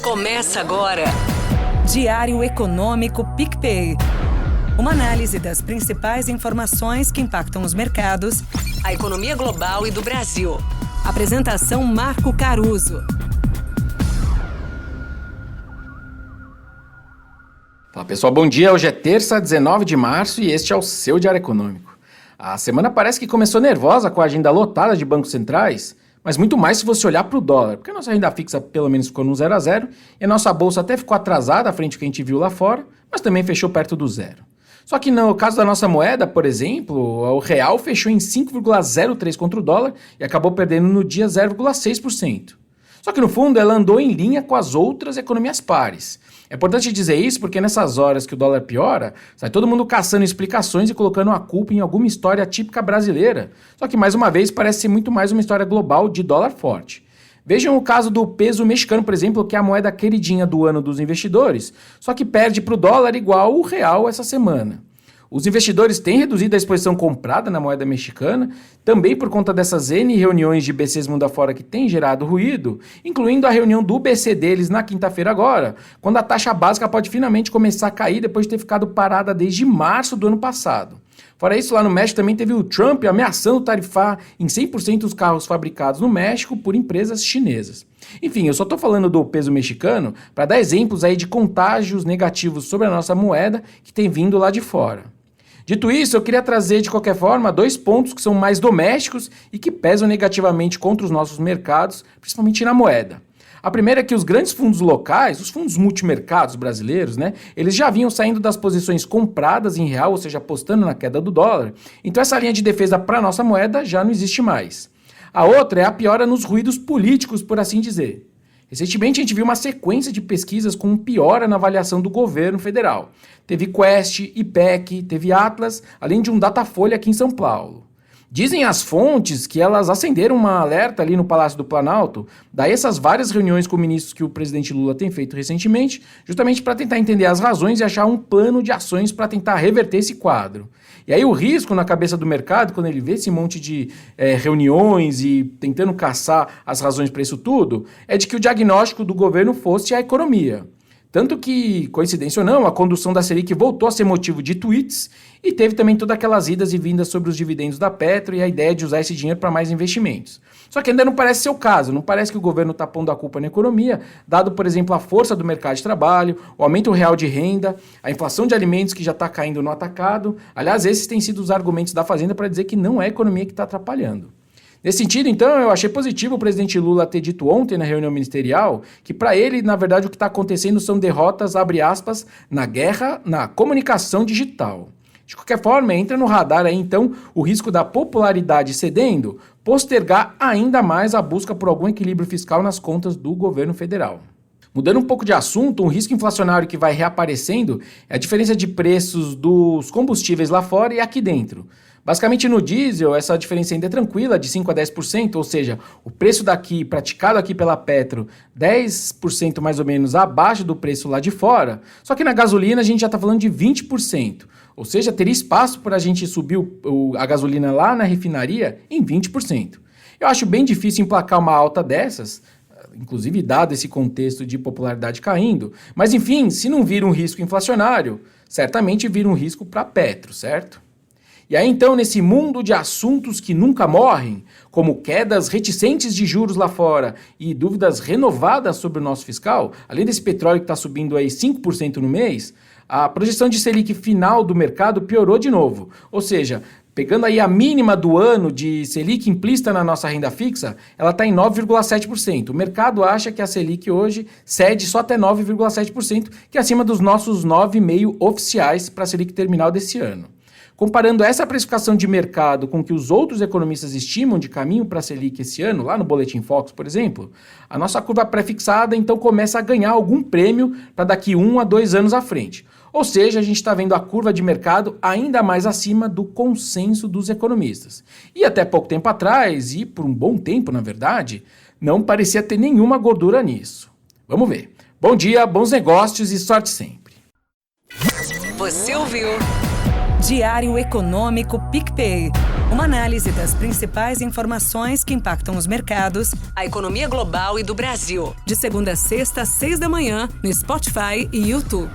Começa agora. Diário Econômico PicPay. Uma análise das principais informações que impactam os mercados, A economia global e do Brasil. Apresentação Marco Caruso. Fala pessoal, bom dia. Hoje é terça, 19 de março e este é o seu Diário Econômico. A semana parece que começou nervosa com a agenda lotada de bancos centrais, mas muito mais se você olhar para o dólar, porque a nossa renda fixa pelo menos ficou no 0 a 0 e a nossa bolsa até ficou atrasada à frente do que a gente viu lá fora, mas também fechou perto do zero. Só que no caso da nossa moeda, por exemplo, o real fechou em 5,03 contra o dólar e acabou perdendo no dia 0,6%. Só que no fundo ela andou em linha com as outras economias pares. É importante dizer isso porque nessas horas que o dólar piora, sai todo mundo caçando explicações e colocando a culpa em alguma história típica brasileira. Só que mais uma vez parece ser muito mais uma história global de dólar forte. Vejam o caso do peso mexicano, por exemplo, que é a moeda queridinha do ano dos investidores, só que perde para o dólar igual o real essa semana. Os investidores têm reduzido a exposição comprada na moeda mexicana, também por conta dessas N reuniões de BCs mundo afora que têm gerado ruído, incluindo a reunião do BC deles na quinta-feira agora, quando a taxa básica pode finalmente começar a cair depois de ter ficado parada desde março do ano passado. Fora isso, lá no México também teve o Trump ameaçando tarifar em 100% os carros fabricados no México por empresas chinesas. Enfim, eu só estou falando do peso mexicano para dar exemplos aí de contágios negativos sobre a nossa moeda que tem vindo lá de fora. Dito isso, eu queria trazer de qualquer forma dois pontos que são mais domésticos e que pesam negativamente contra os nossos mercados, principalmente na moeda. A primeira é que os grandes fundos locais, os fundos multimercados brasileiros, eles já vinham saindo das posições compradas em real, ou seja, apostando na queda do dólar. Então essa linha de defesa para a nossa moeda já não existe mais. A outra é a piora nos ruídos políticos, por assim dizer. Recentemente a gente viu uma sequência de pesquisas com piora na avaliação do governo federal. Teve Quest, IPEC, teve Atlas, além de um Datafolha aqui em São Paulo. Dizem as fontes que elas acenderam uma alerta ali no Palácio do Planalto, daí essas várias reuniões com ministros que o presidente Lula tem feito recentemente, justamente para tentar entender as razões e achar um plano de ações para tentar reverter esse quadro. E aí o risco na cabeça do mercado, quando ele vê esse monte de reuniões e tentando caçar as razões para isso tudo, é de que o diagnóstico do governo fosse a economia. Tanto que, coincidência ou não, a condução da Selic voltou a ser motivo de tweets e teve também todas aquelas idas e vindas sobre os dividendos da Petro e a ideia de usar esse dinheiro para mais investimentos. Só que ainda não parece ser o caso, não parece que o governo está pondo a culpa na economia, dado, por exemplo, a força do mercado de trabalho, o aumento real de renda, a inflação de alimentos que já está caindo no atacado. Aliás, esses têm sido os argumentos da Fazenda para dizer que não é a economia que está atrapalhando. Nesse sentido, então, eu achei positivo o presidente Lula ter dito ontem na reunião ministerial que, para ele, na verdade, o que está acontecendo são derrotas, abre aspas, na guerra, na comunicação digital. De qualquer forma, entra no radar aí, então, o risco da popularidade cedendo, postergar ainda mais a busca por algum equilíbrio fiscal nas contas do governo federal. Mudando um pouco de assunto, um risco inflacionário que vai reaparecendo é a diferença de preços dos combustíveis lá fora e aqui dentro. Basicamente no diesel, essa diferença ainda é tranquila, de 5% a 10%, ou seja, o preço daqui, praticado aqui pela Petro, 10% mais ou menos abaixo do preço lá de fora. Só que na gasolina a gente já está falando de 20%, ou seja, teria espaço para a gente subir a gasolina lá na refinaria em 20%. Eu acho bem difícil emplacar uma alta dessas, inclusive dado esse contexto de popularidade caindo, mas enfim, se não vir um risco inflacionário, certamente vira um risco para a Petro, certo? E aí então, nesse mundo de assuntos que nunca morrem, como quedas reticentes de juros lá fora e dúvidas renovadas sobre o nosso fiscal, além desse petróleo que está subindo aí 5% no mês, a projeção de Selic final do mercado piorou de novo. Ou seja, pegando aí a mínima do ano de Selic implícita na nossa renda fixa, ela está em 9,7%. O mercado acha que a Selic hoje cede só até 9,7%, que é acima dos nossos 9,5% oficiais para a Selic terminal desse ano. Comparando essa precificação de mercado com o que os outros economistas estimam de caminho para a Selic esse ano, lá no Boletim Focus, por exemplo, a nossa curva pré-fixada então começa a ganhar algum prêmio para daqui 1 a 2 anos à frente. Ou seja, a gente está vendo a curva de mercado ainda mais acima do consenso dos economistas. E até pouco tempo atrás, e por um bom tempo na verdade, não parecia ter nenhuma gordura nisso. Vamos ver. Bom dia, bons negócios e sorte sempre. Você ouviu? Diário Econômico PicPay. Uma análise das principais informações que impactam os mercados, A economia global e do Brasil. de segunda a sexta, às 6 da manhã, no Spotify e YouTube.